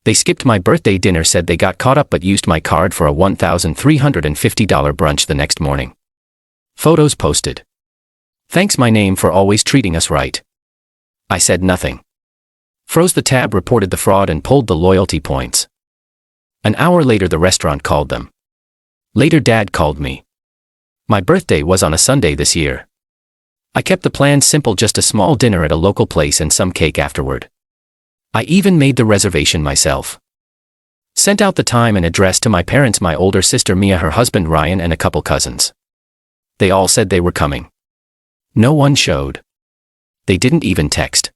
They skipped my birthday dinner, said they got caught up but used my card for a $1,350 brunch the next morning. Photos posted. Thanks my name for always treating us right. I said nothing. Froze the tab, reported the fraud and pulled the loyalty points. An hour later the restaurant called them. Later Dad called me. My birthday was on a Sunday this year. I kept the plan simple, just a small dinner at a local place and some cake afterward. I even made the reservation myself. Sent out the time and address to my parents, my older sister Mia, her husband Ryan, and a couple cousins. They all said they were coming. No one showed. They didn't even text.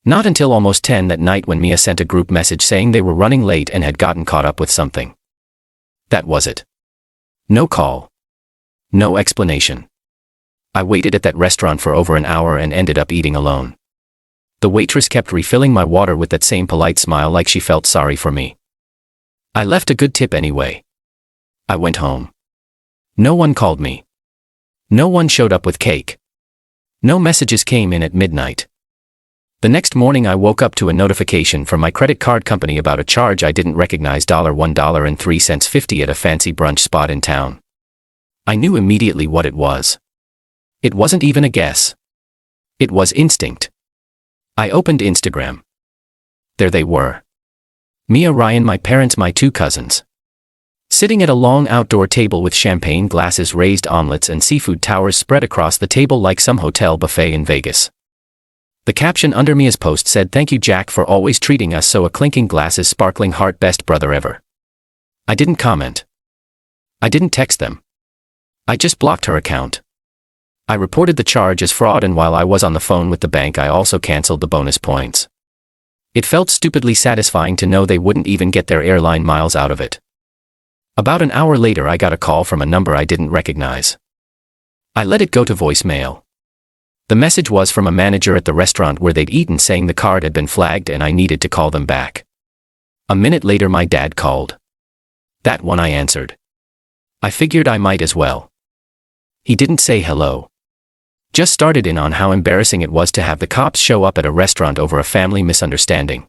Not until almost 10 that night when Mia sent a group message saying they were running late and had gotten caught up with something. That was it. No call. No explanation. I waited at that restaurant for over an hour and ended up eating alone. The waitress kept refilling my water with that same polite smile, like she felt sorry for me. I left a good tip anyway. I went home. No one called me. No one showed up with cake. No messages came in at midnight. The next morning I woke up to a notification from my credit card company about a charge I didn't recognize, $1.03.50 at a fancy brunch spot in town. I knew immediately what it was. It wasn't even a guess. It was instinct. I opened Instagram. There they were. Mia, Ryan, my parents, my two cousins. Sitting at a long outdoor table with champagne glasses, raised omelets, and seafood towers spread across the table like some hotel buffet in Vegas. The caption under Mia's post said, "Thank you, Jack, for always treating us so." A clinking glasses, sparkling heart, best brother ever. I didn't comment. I didn't text them. I just blocked her account. I reported the charge as fraud, and while I was on the phone with the bank I also canceled the bonus points. It felt stupidly satisfying to know they wouldn't even get their airline miles out of it. About an hour later I got a call from a number I didn't recognize. I let it go to voicemail. The message was from a manager at the restaurant where they'd eaten, saying the card had been flagged and I needed to call them back. A minute later my dad called. That one I answered. I figured I might as well. He didn't say hello. Just started in on how embarrassing it was to have the cops show up at a restaurant over a family misunderstanding.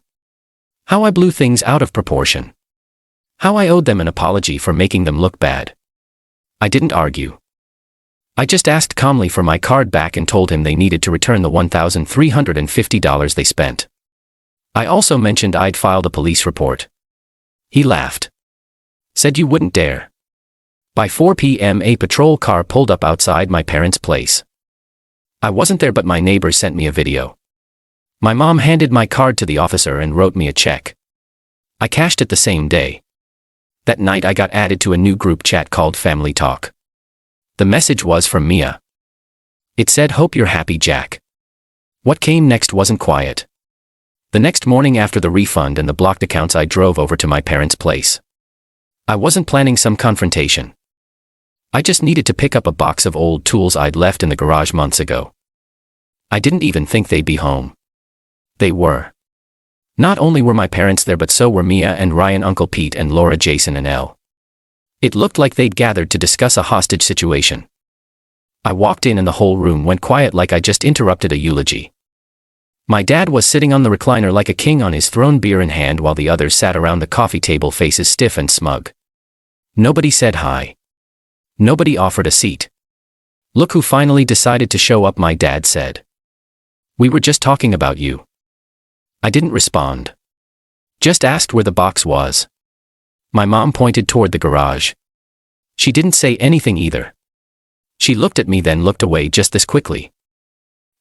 How I blew things out of proportion. How I owed them an apology for making them look bad. I didn't argue. I just asked calmly for my card back and told him they needed to return the $1,350 they spent. I also mentioned I'd filed a police report. He laughed. Said you wouldn't dare. By 4 p.m. a patrol car pulled up outside my parents' place. I wasn't there, but my neighbors sent me a video. My mom handed my card to the officer and wrote me a check. I cashed it the same day. That night I got added to a new group chat called Family Talk. The message was from Mia. It said, "Hope you're happy, Jack." What came next wasn't quiet. The next morning after the refund and the blocked accounts I drove over to my parents' place. I wasn't planning some confrontation. I just needed to pick up a box of old tools I'd left in the garage months ago. I didn't even think they'd be home. They were. Not only were my parents there, but so were Mia and Ryan, Uncle Pete and Laura, Jason and Elle. It looked like they'd gathered to discuss a hostage situation. I walked in and the whole room went quiet, like I just interrupted a eulogy. My dad was sitting on the recliner like a king on his throne, beer in hand, while the others sat around the coffee table, faces stiff and smug. Nobody said hi. Nobody offered a seat. "Look who finally decided to show up," my dad said. "We were just talking about you." I didn't respond. Just asked where the box was. My mom pointed toward the garage. She didn't say anything either. She looked at me, then looked away just this quickly.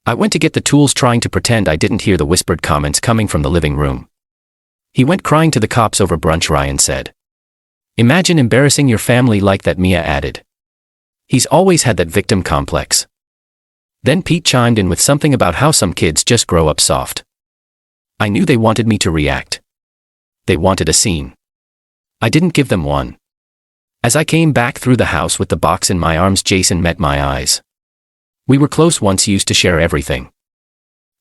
I went to get the tools, trying to pretend I didn't hear the whispered comments coming from the living room. "He went crying to the cops over brunch," Ryan said. "Imagine embarrassing your family like that," Mia added. "He's always had that victim complex." Then Pete chimed in with something about how some kids just grow up soft. I knew they wanted me to react. They wanted a scene. I didn't give them one. As I came back through the house with the box in my arms, Jason met my eyes. We were close once, used to share everything.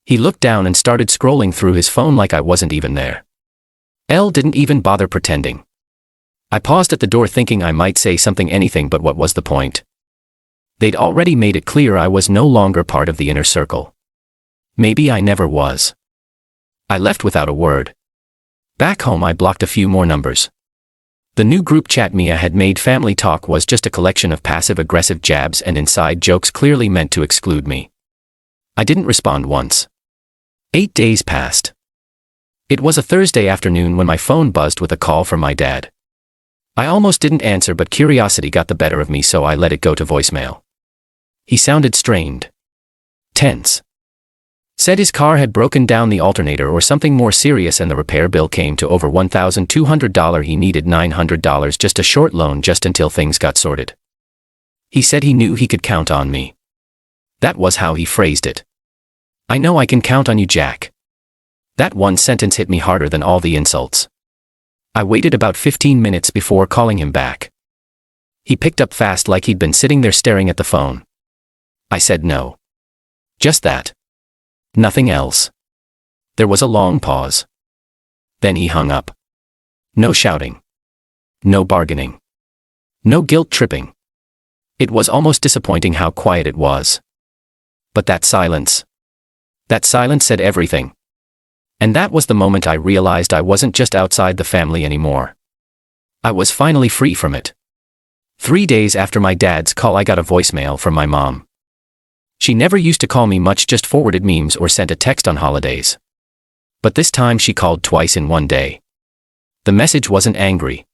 He looked down and started scrolling through his phone like I wasn't even there. Elle didn't even bother pretending. I paused at the door thinking I might say something, anything, but what was the point? They'd already made it clear I was no longer part of the inner circle. Maybe I never was. I left without a word. Back home I blocked a few more numbers. The new group chat Mia had made family talk was just a collection of passive-aggressive jabs and inside jokes clearly meant to exclude me. I didn't respond once. 8 days passed. It was a Thursday afternoon when my phone buzzed with a call from my dad. I almost didn't answer, but curiosity got the better of me, so I let it go to voicemail. He sounded strained. Tense. Said his car had broken down the alternator or something more serious, and the repair bill came to over $1,200. He needed $900, just a short loan just until things got sorted. He said he knew he could count on me. That was how he phrased it. I know I can count on you, Jack. That one sentence hit me harder than all the insults. I waited about 15 minutes before calling him back. He picked up fast, like he'd been sitting there staring at the phone. I said no. Just that. Nothing else. There was a long pause. Then he hung up. No shouting. No bargaining. No guilt tripping. It was almost disappointing how quiet it was. But that silence said everything. And that was the moment I realized I wasn't just outside the family anymore. I was finally free from it. 3 days after my dad's call, I got a voicemail from my mom. She never used to call me much, just forwarded memes or sent a text on holidays. But this time she called twice in one day. The message wasn't angry.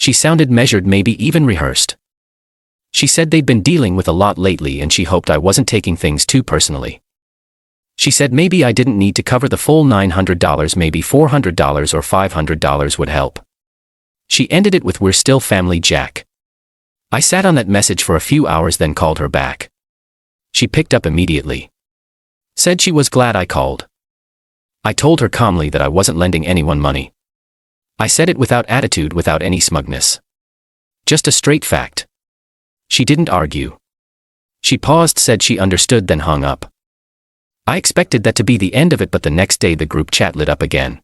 She sounded measured, maybe even rehearsed. She said they'd been dealing with a lot lately and she hoped I wasn't taking things too personally. She said maybe I didn't need to cover the full $900, maybe $400 or $500 would help. She ended it with, "We're still family, Jack." I sat on that message for a few hours, then called her back. She picked up immediately. Said she was glad I called. I told her calmly that I wasn't lending anyone money. I said it without attitude, without any smugness. Just a straight fact. She didn't argue. She paused, said she understood, then hung up. I expected that to be the end of it, but the next day the group chat lit up again.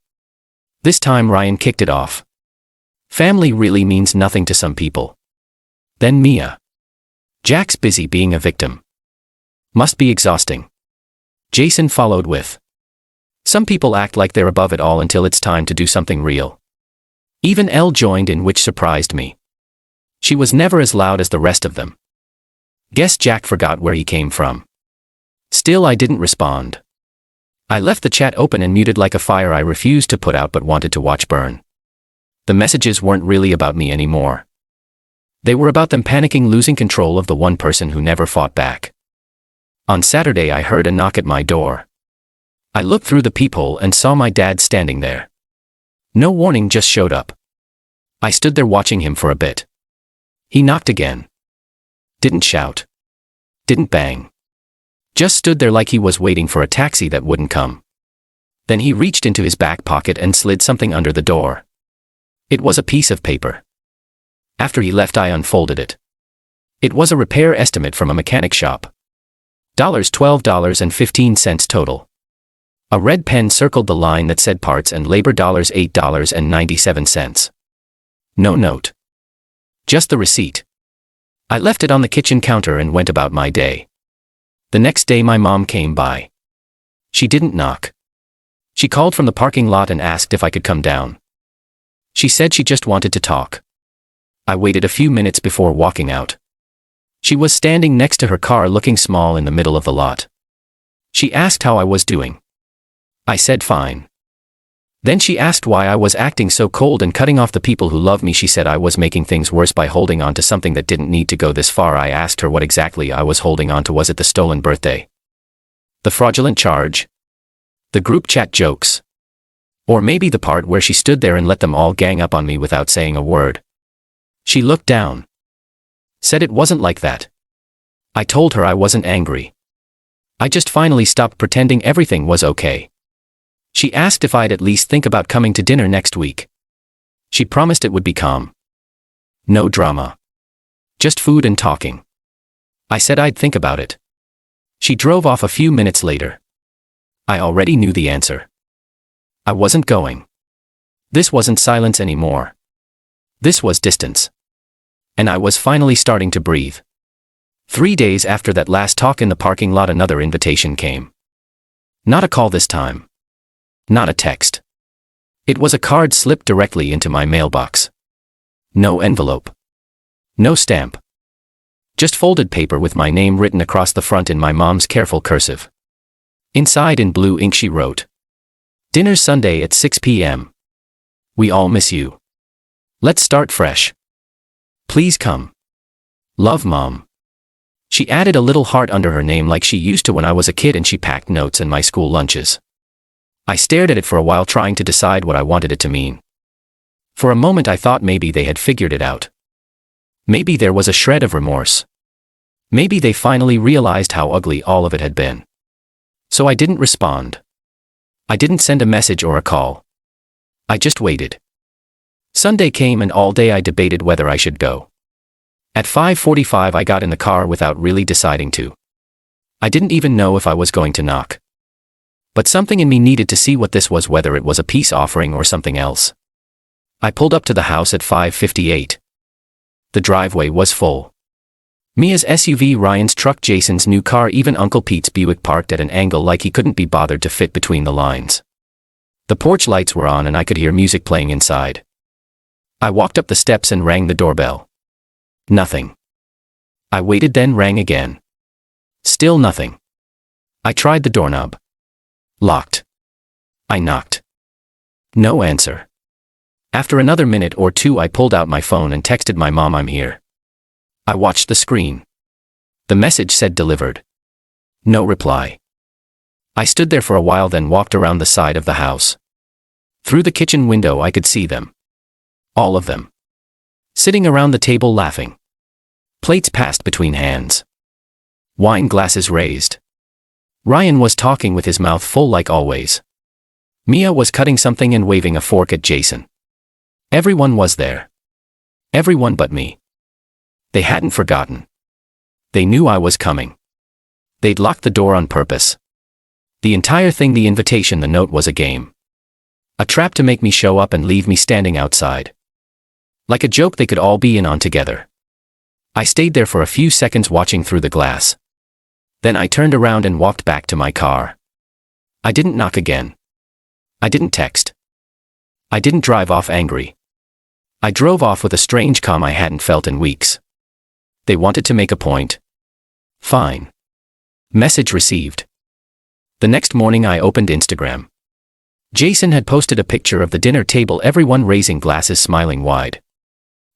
This time Ryan kicked it off. Family really means nothing to some people. Then Mia. Jack's busy being a victim. Must be exhausting. Jason followed with. Some people act like they're above it all until it's time to do something real. Even Elle joined in, which surprised me. She was never as loud as the rest of them. Guess Jack forgot where he came from. Still, I didn't respond. I left the chat open and muted like a fire I refused to put out but wanted to watch burn. The messages weren't really about me anymore. They were about them panicking, losing control of the one person who never fought back. On Saturday I heard a knock at my door. I looked through the peephole and saw my dad standing there. No warning, just showed up. I stood there watching him for a bit. He knocked again. Didn't shout. Didn't bang. Just stood there like he was waiting for a taxi that wouldn't come. Then he reached into his back pocket and slid something under the door. It was a piece of paper. After he left I unfolded it. It was a repair estimate from a mechanic shop. $12.15 total. A red pen circled the line that said parts and labor $8.97. No note. Just the receipt. I left it on the kitchen counter and went about my day. The next day my mom came by. She didn't knock. She called from the parking lot and asked if I could come down. She said she just wanted to talk. I waited a few minutes before walking out. She was standing next to her car, looking small in the middle of the lot. She asked how I was doing. I said fine. Then she asked why I was acting so cold and cutting off the people who love me. She said I was making things worse by holding on to something that didn't need to go this far. I asked her what exactly I was holding on to. Was it the stolen birthday? The fraudulent charge? The group chat jokes? Or maybe the part where she stood there and let them all gang up on me without saying a word? She looked down. Said it wasn't like that. I told her I wasn't angry. I just finally stopped pretending everything was okay. She asked if I'd at least think about coming to dinner next week. She promised it would be calm. No drama. Just food and talking. I said I'd think about it. She drove off a few minutes later. I already knew the answer. I wasn't going. This wasn't silence anymore. This was distance. And I was finally starting to breathe. 3 days after that last talk in the parking lot, another invitation came. Not a call this time. Not a text. It was a card slipped directly into my mailbox. No envelope. No stamp. Just folded paper with my name written across the front in my mom's careful cursive. Inside in blue ink she wrote, "Dinner Sunday at 6 p.m. We all miss you. Let's start fresh. Please come. Love, Mom." She added a little heart under her name like she used to when I was a kid and she packed notes and my school lunches. I stared at it for a while trying to decide what I wanted it to mean. For a moment I thought maybe they had figured it out. Maybe there was a shred of remorse. Maybe they finally realized how ugly all of it had been. So I didn't respond. I didn't send a message or a call. I just waited. Sunday came and all day I debated whether I should go. At 5:45 I got in the car without really deciding to. I didn't even know if I was going to knock. But something in me needed to see what this was, whether it was a peace offering or something else. I pulled up to the house at 5:58. The driveway was full. Mia's SUV, Ryan's truck, Jason's new car, even Uncle Pete's Buick parked at an angle like he couldn't be bothered to fit between the lines. The porch lights were on and I could hear music playing inside. I walked up the steps and rang the doorbell. Nothing. I waited, then rang again. Still nothing. I tried the doorknob. Locked. I knocked. No answer. After another minute or two I pulled out my phone and texted my mom, "I'm here." I watched the screen. The message said delivered. No reply. I stood there for a while, then walked around the side of the house. Through the kitchen window I could see them. All of them. Sitting around the table laughing. Plates passed between hands. Wine glasses raised. Ryan was talking with his mouth full like always. Mia was cutting something and waving a fork at Jason. Everyone was there. Everyone but me. They hadn't forgotten. They knew I was coming. They'd locked the door on purpose. The entire thing, the invitation, the note, was a game. A trap to make me show up and leave me standing outside. Like a joke they could all be in on together. I stayed there for a few seconds watching through the glass. Then I turned around and walked back to my car. I didn't knock again. I didn't text. I didn't drive off angry. I drove off with a strange calm I hadn't felt in weeks. They wanted to make a point. Fine. Message received. The next morning I opened Instagram. Jason had posted a picture of the dinner table, everyone raising glasses, smiling wide.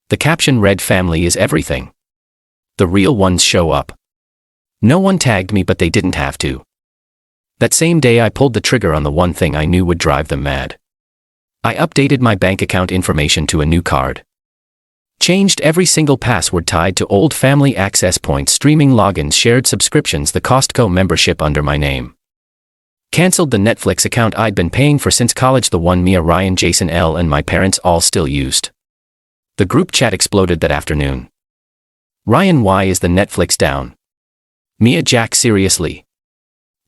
The caption read, "Family is everything. The real ones show up." No one tagged me, but they didn't have to. That same day I pulled the trigger on the one thing I knew would drive them mad. I updated my bank account information to a new card. Changed every single password tied to old family access points, streaming logins, shared subscriptions, the Costco membership under my name. Cancelled the Netflix account I'd been paying for since college, the one Mia, Ryan, Jason, L, and my parents all still used. The group chat exploded that afternoon. Ryan, "Why is the Netflix down?" Mia, "Jack, seriously?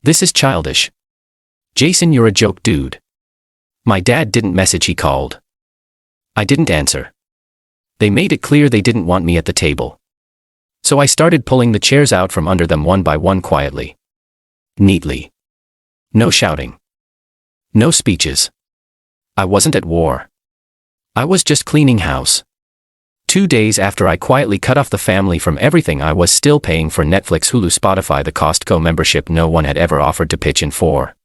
This is childish." Jason, "You're a joke, dude." My dad didn't message, he called. I didn't answer. They made it clear they didn't want me at the table. So I started pulling the chairs out from under them one by one, quietly. Neatly. No shouting. No speeches. I wasn't at war. I was just cleaning house. 2 days after I quietly cut off the family from everything, I was still paying for Netflix, Hulu, Spotify, the Costco membership no one had ever offered to pitch in for.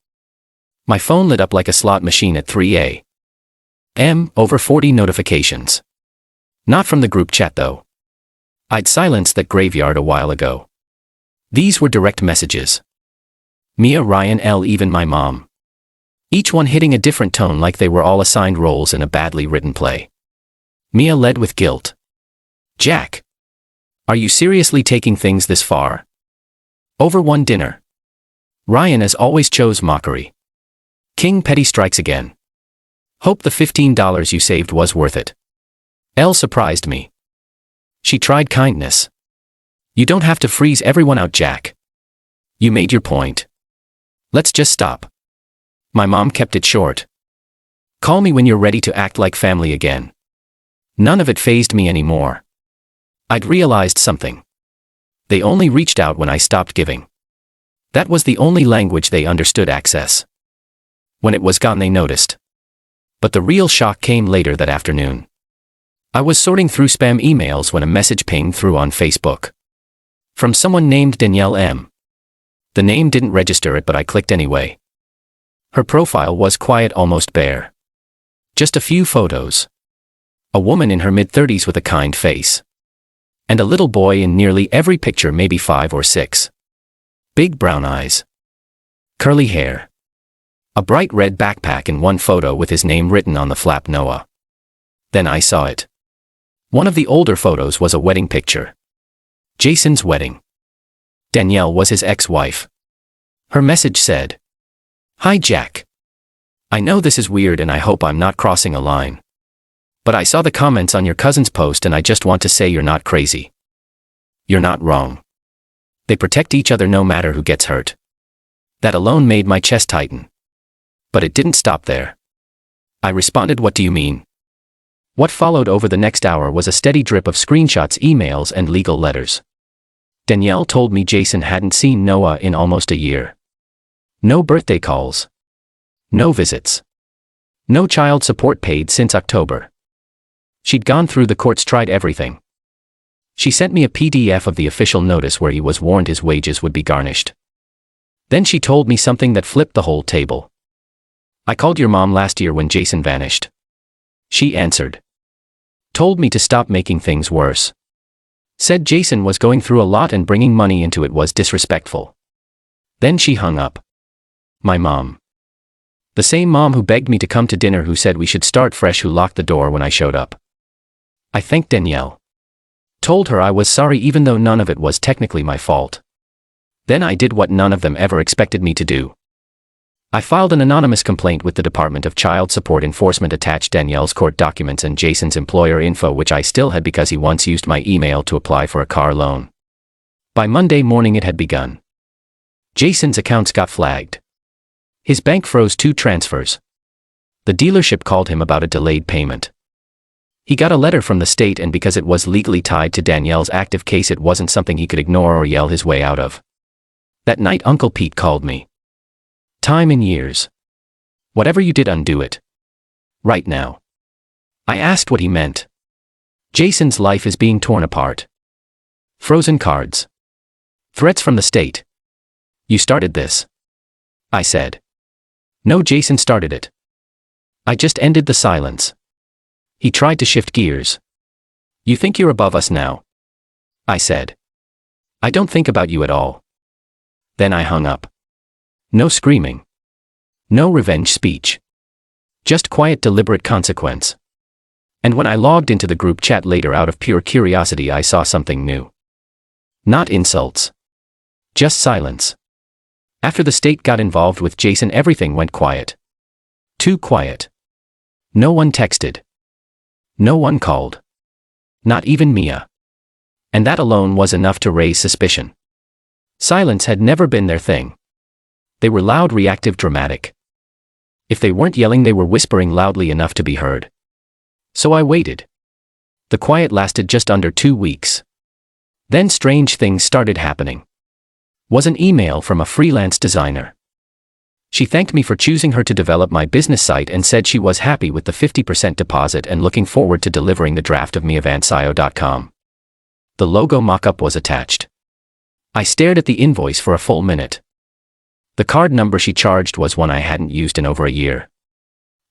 My phone lit up like a slot machine at 3 a.m. Over 40 notifications. Not from the group chat though. I'd silenced that graveyard a while ago. These were direct messages. Mia, Ryan, L, even my mom. Each one hitting a different tone, like they were all assigned roles in a badly written play. Mia led with guilt. "Jack. Are you seriously taking things this far? Over one dinner?" Ryan, as always, chose mockery. "King Petty strikes again. Hope the $15 you saved was worth it." Elle surprised me. She tried kindness. "You don't have to freeze everyone out, Jack. You made your point. Let's just stop." My mom kept it short. "Call me when you're ready to act like family again." None of it fazed me anymore. I'd realized something. They only reached out when I stopped giving. That was the only language they understood, access. When it was gone they noticed. But the real shock came later that afternoon. I was sorting through spam emails when a message pinged through on Facebook. From someone named Danielle M. The name didn't register it, but I clicked anyway. Her profile was quiet, almost bare. Just a few photos. A woman in her mid-30s with a kind face. And a little boy in nearly every picture, maybe 5 or 6. Big brown eyes. Curly hair. A bright red backpack in one photo with his name written on the flap, Noah. Then I saw it. One of the older photos was a wedding picture. Jason's wedding. Danielle was his ex-wife. Her message said, "Hi Jack. I know this is weird and I hope I'm not crossing a line. But I saw the comments on your cousin's post and I just want to say you're not crazy. You're not wrong. They protect each other no matter who gets hurt." That alone made my chest tighten. But it didn't stop there. I responded, "What do you mean?" What followed over the next hour was a steady drip of screenshots, emails, and legal letters. Danielle told me Jason hadn't seen Noah in almost a year. No birthday calls. No visits. No child support paid since October. She'd gone through the courts, tried everything. She sent me a PDF of the official notice where he was warned his wages would be garnished. Then she told me something that flipped the whole table. "I called your mom last year when Jason vanished. She answered. Told me to stop making things worse. Said Jason was going through a lot and bringing money into it was disrespectful." Then she hung up. My mom. The same mom who begged me to come to dinner, who said we should start fresh, who locked the door when I showed up. I thanked Danielle. Told her I was sorry even though none of it was technically my fault. Then I did what none of them ever expected me to do. I filed an anonymous complaint with the Department of Child Support Enforcement, attached Danielle's court documents and Jason's employer info, which I still had because he once used my email to apply for a car loan. By Monday morning it had begun. Jason's accounts got flagged. His bank froze 2 transfers. The dealership called him about a delayed payment. He got a letter from the state, and because it was legally tied to Danielle's active case, it wasn't something he could ignore or yell his way out of. That night Uncle Pete called me. "Time in years. Whatever you did, undo it. Right now." I asked what he meant. Jason's life is being torn apart. Frozen cards. Threats from the state. "You started this." I said. "No, Jason started it." I just ended the silence. He tried to shift gears. "You think you're above us now?" I said. "I don't think about you at all." Then I hung up. No screaming. No revenge speech. Just quiet, deliberate consequence. And when I logged into the group chat later out of pure curiosity, I saw something new. Not insults. Just silence. After the state got involved with Jason, everything went quiet. Too quiet. No one texted. No one called. Not even Mia. And that alone was enough to raise suspicion. Silence had never been their thing. They were loud, reactive, dramatic. If they weren't yelling, they were whispering loudly enough to be heard. So I waited. The quiet lasted just under 2 weeks. Then strange things started happening. Was an email from a freelance designer. She thanked me for choosing her to develop my business site and said she was happy with the 50% deposit and looking forward to delivering the draft of miavanceo.com. The logo mock-up was attached. I stared at the invoice for a full minute. The card number she charged was one I hadn't used in over a year.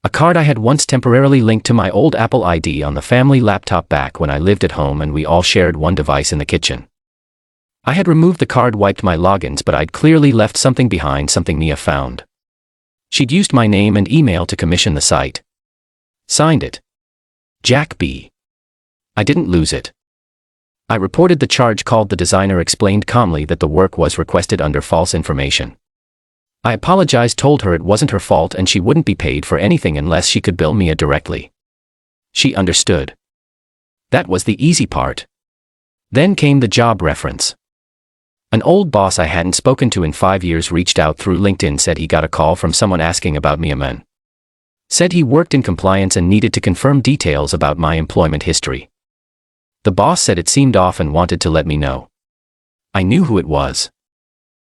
A card I had once temporarily linked to my old Apple ID on the family laptop back when I lived at home and we all shared one device in the kitchen. I had removed the card, wiped my logins, but I'd clearly left something behind, something Mia found. She'd used my name and email to commission the site. Signed it. Jack B. I didn't lose it. I reported the charge, called the designer, explained calmly that the work was requested under false information. I apologized, told her it wasn't her fault and she wouldn't be paid for anything unless she could bill Mia directly. She understood. That was the easy part. Then came the job reference. An old boss I hadn't spoken to in 5 years reached out through LinkedIn, said he got a call from someone asking about Mia Men. Said he worked in compliance and needed to confirm details about my employment history. The boss said it seemed off and wanted to let me know. I knew who it was.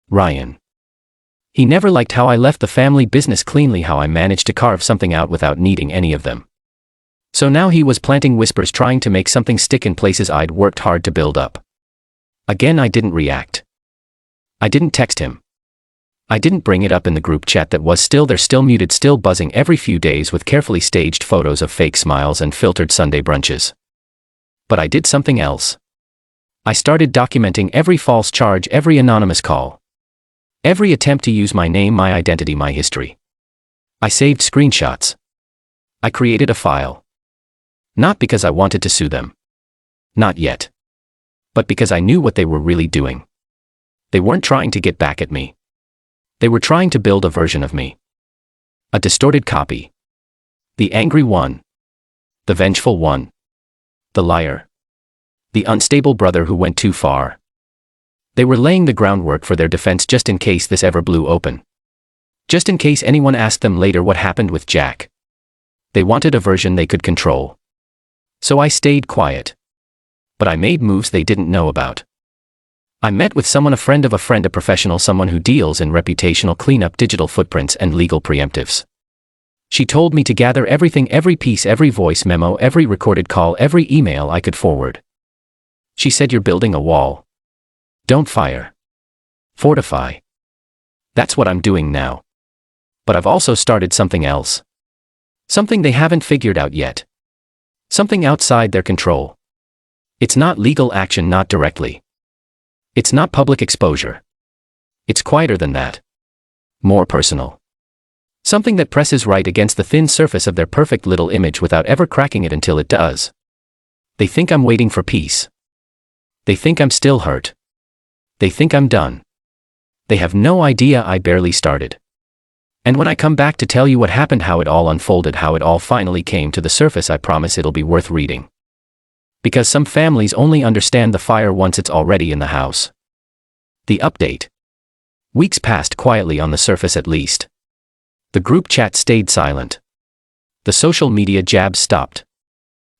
Ryan. He never liked how I left the family business cleanly, how I managed to carve something out without needing any of them. So now he was planting whispers, trying to make something stick in places I'd worked hard to build up. Again, I didn't react. I didn't text him. I didn't bring it up in the group chat that was still there, still muted, still buzzing every few days with carefully staged photos of fake smiles and filtered Sunday brunches. But I did something else. I started documenting every false charge, every anonymous call. Every attempt to use my name, my identity, my history. I saved screenshots. I created a file. Not because I wanted to sue them. Not yet. But because I knew what they were really doing. They weren't trying to get back at me. They were trying to build a version of me. A distorted copy. The angry one. The vengeful one. The liar. The unstable brother who went too far. They were laying the groundwork for their defense just in case this ever blew open. Just in case anyone asked them later what happened with Jack. They wanted a version they could control. So I stayed quiet. But I made moves they didn't know about. I met with someone, a friend of a friend, a professional, someone who deals in reputational cleanup, digital footprints, and legal preemptives. She told me to gather everything, every piece, every voice memo, every recorded call, every email I could forward. She said, "You're building a wall. Don't fire. Fortify." That's what I'm doing now. But I've also started something else. Something they haven't figured out yet. Something outside their control. It's not legal action, not directly. It's not public exposure. It's quieter than that. More personal. Something that presses right against the thin surface of their perfect little image without ever cracking it until it does. They think I'm waiting for peace. They think I'm still hurt. They think I'm done. They have no idea I barely started. And when I come back to tell you what happened, how it all unfolded, how it all finally came to the surface, I promise it'll be worth reading. Because some families only understand the fire once it's already in the house. The update. Weeks passed quietly, on the surface at least. The group chat stayed silent. The social media jabs stopped.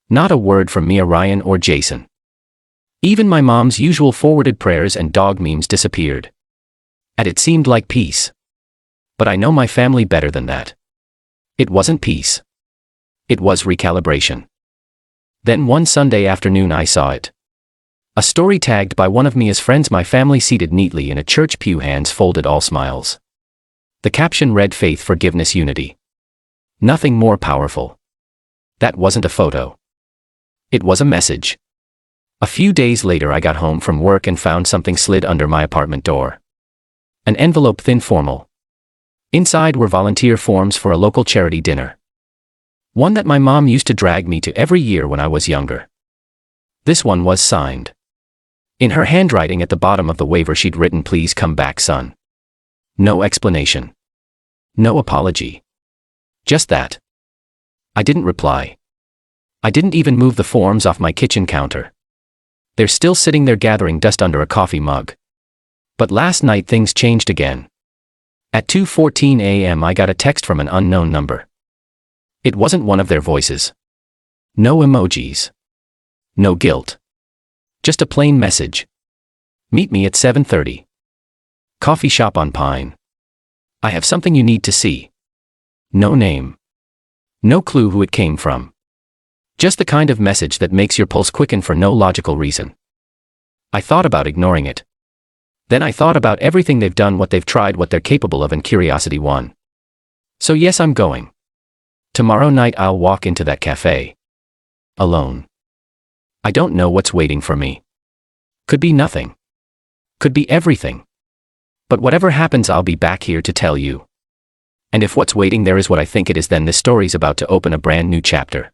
Not a word from Mia, Ryan, or Jason. Even my mom's usual forwarded prayers and dog memes disappeared. And it seemed like peace. But I know my family better than that. It wasn't peace. It was recalibration. Then one Sunday afternoon I saw it. A story tagged by one of Mia's friends, my family seated neatly in a church pew, hands folded, all smiles. The caption read, "Faith, forgiveness, unity." Nothing more powerful. That wasn't a photo. It was a message. A few days later I got home from work and found something slid under my apartment door. An envelope, thin, formal. Inside were volunteer forms for a local charity dinner. One that my mom used to drag me to every year when I was younger. This one was signed. In her handwriting at the bottom of the waiver she'd written, "Please come back, son." No explanation. No apology. Just that. I didn't reply. I didn't even move the forms off my kitchen counter. They're still sitting there gathering dust under a coffee mug. But last night things changed again. At 2:14 a.m. I got a text from an unknown number. It wasn't one of their voices. No emojis. No guilt. Just a plain message. "Meet me at 7:30. Coffee shop on Pine. I have something you need to see." No name. No clue who it came from. Just the kind of message that makes your pulse quicken for no logical reason. I thought about ignoring it. Then I thought about everything they've done, what they've tried, what they're capable of, and curiosity won. So yes, I'm going. Tomorrow night I'll walk into that cafe. Alone. I don't know what's waiting for me. Could be nothing. Could be everything. But whatever happens, I'll be back here to tell you. And if what's waiting there is what I think it is, then this story's about to open a brand new chapter.